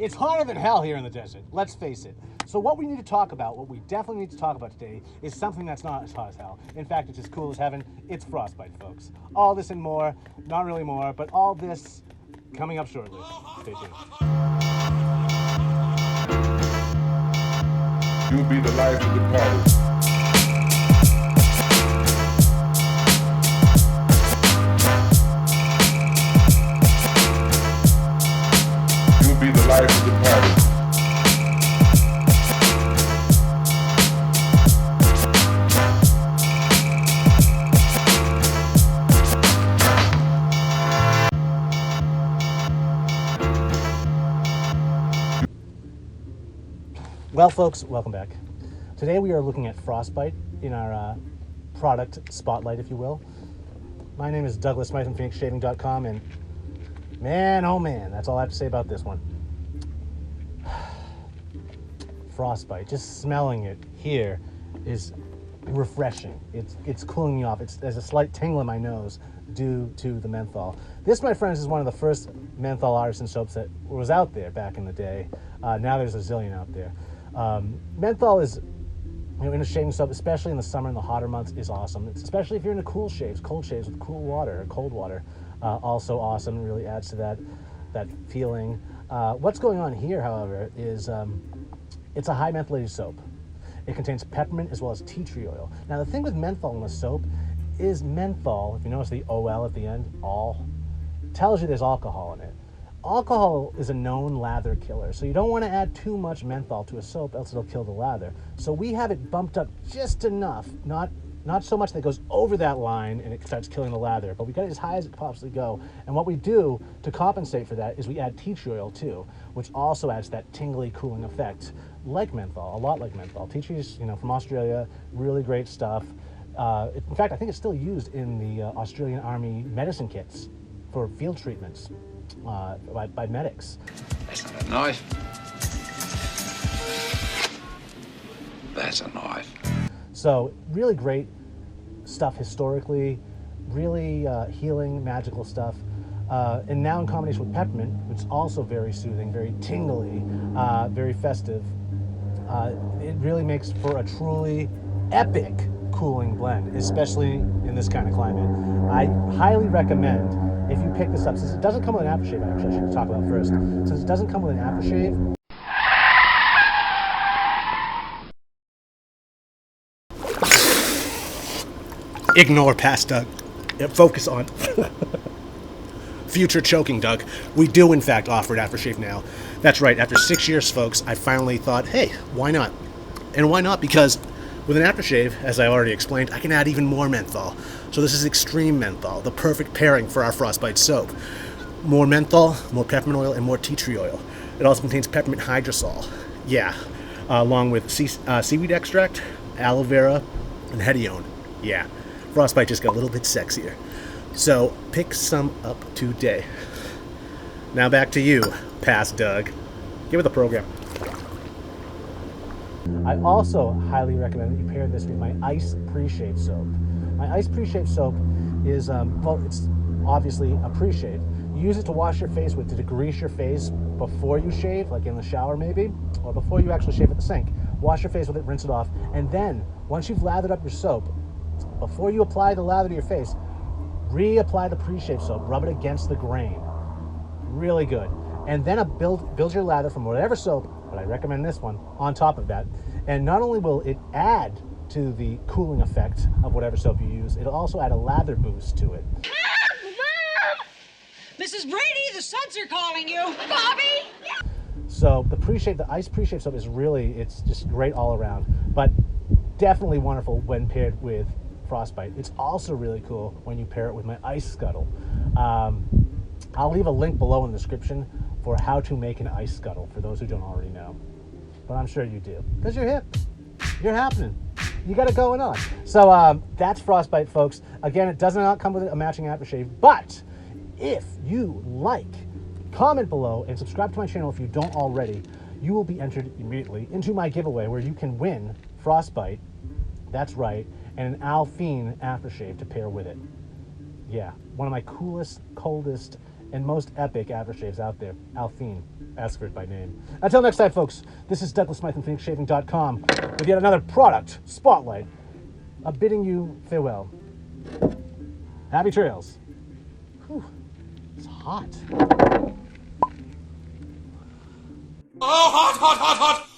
It's hotter than hell here in the desert, let's face it. So what we need to talk about, what we definitely need to talk about today, is something that's not as hot as hell. In fact, it's as cool as heaven. It's Frostbite, folks. All this and more, not really more, but all this coming up shortly. Stay tuned. You'll be the life of the party. You'll be the life of the party. Well, folks, welcome back. Today we are looking at Frostbite in our product spotlight, if you will. My name is Douglas Smythe from PhoenixShaving.com, and man, oh man, that's all I have to say about this one. Frostbite, just smelling it here is refreshing. It's cooling me off. There's a slight tingle in my nose due to the menthol. This, my friends, is one of the first menthol artisan soaps that was out there back in the day. Now there's a zillion out there. Menthol is, in a shaving soap, especially in the summer and the hotter months, is awesome. It's especially if you're into cold shaves with cool water or cold water. Also awesome. It really adds to that feeling. What's going on here, however, is it's a high mentholated soap. It contains peppermint as well as tea tree oil. Now, the thing with menthol in the soap is menthol, if you notice the OL at the end, all, tells you there's alcohol in it. Alcohol is a known lather killer, so you don't want to add too much menthol to a soap, else it'll kill the lather. So we have it bumped up just enough, not so much that it goes over that line and it starts killing the lather, but we got it as high as it could possibly go. And what we do to compensate for that is we add tea tree oil too, which also adds that tingly, cooling effect, like menthol, a lot like menthol. Tea trees, from Australia, really great stuff. In fact, I think it's still used in the Australian Army medicine kits for field treatments. By medics. That's not a knife. That's a knife. So really great stuff historically, really healing, magical stuff. And now in combination with peppermint, which is also very soothing, very tingly, very festive, it really makes for a truly epic cooling blend, especially in this kind of climate. I highly recommend, if you pick this up, since it doesn't come with an aftershave, actually I should talk about first. Since it doesn't come with an aftershave, ignore past Doug. Focus on future choking Doug. We do in fact offer an aftershave now. That's right, after 6 years, folks, I finally thought, hey, why not? And why not? Because with an aftershave, as I already explained, I can add even more menthol. So this is extreme menthol, the perfect pairing for our Frostbite soap. More menthol, more peppermint oil, and more tea tree oil. It also contains peppermint hydrosol. Yeah, along with seaweed extract, aloe vera, and hedione. Yeah, Frostbite just got a little bit sexier. So pick some up today. Now back to you, past Doug. Give it the program. I also highly recommend that you pair this with my ice pre-shave soap. My ice pre-shave soap is, it's obviously a pre-shave. You use it to wash your face with, to degrease your face before you shave, like in the shower maybe, or before you actually shave at the sink. Wash your face with it, rinse it off, and then, once you've lathered up your soap, before you apply the lather to your face, reapply the pre-shave soap, rub it against the grain. Really good. And then build your lather from whatever soap, but I recommend this one, on top of that. And not only will it add to the cooling effect of whatever soap you use, it'll also add a lather boost to it. Mrs. Brady, the Suds are calling you. Bobby! So the ice pre-shave soap is really, it's just great all around, but definitely wonderful when paired with Frostbite. It's also really cool when you pair it with my ice scuttle. I'll leave a link below in the description for how to make an ice scuttle for those who don't already know. But I'm sure you do, because you're hip. You're happening. You got it going on. So that's Frostbite, folks. Again, it does not come with a matching aftershave, but if you like, comment below and subscribe to my channel if you don't already. You will be entered immediately into my giveaway where you can win Frostbite, that's right, and an Alphine aftershave to pair with it. Yeah, one of my coolest, coldest, and most epic aftershaves out there. Alphine, Askford by name. Until next time, folks, this is Douglas Smythe from PhoenixShaving.com with yet another product spotlight. Bidding you farewell. Happy trails. Whew, it's hot. Oh, hot, hot, hot, hot!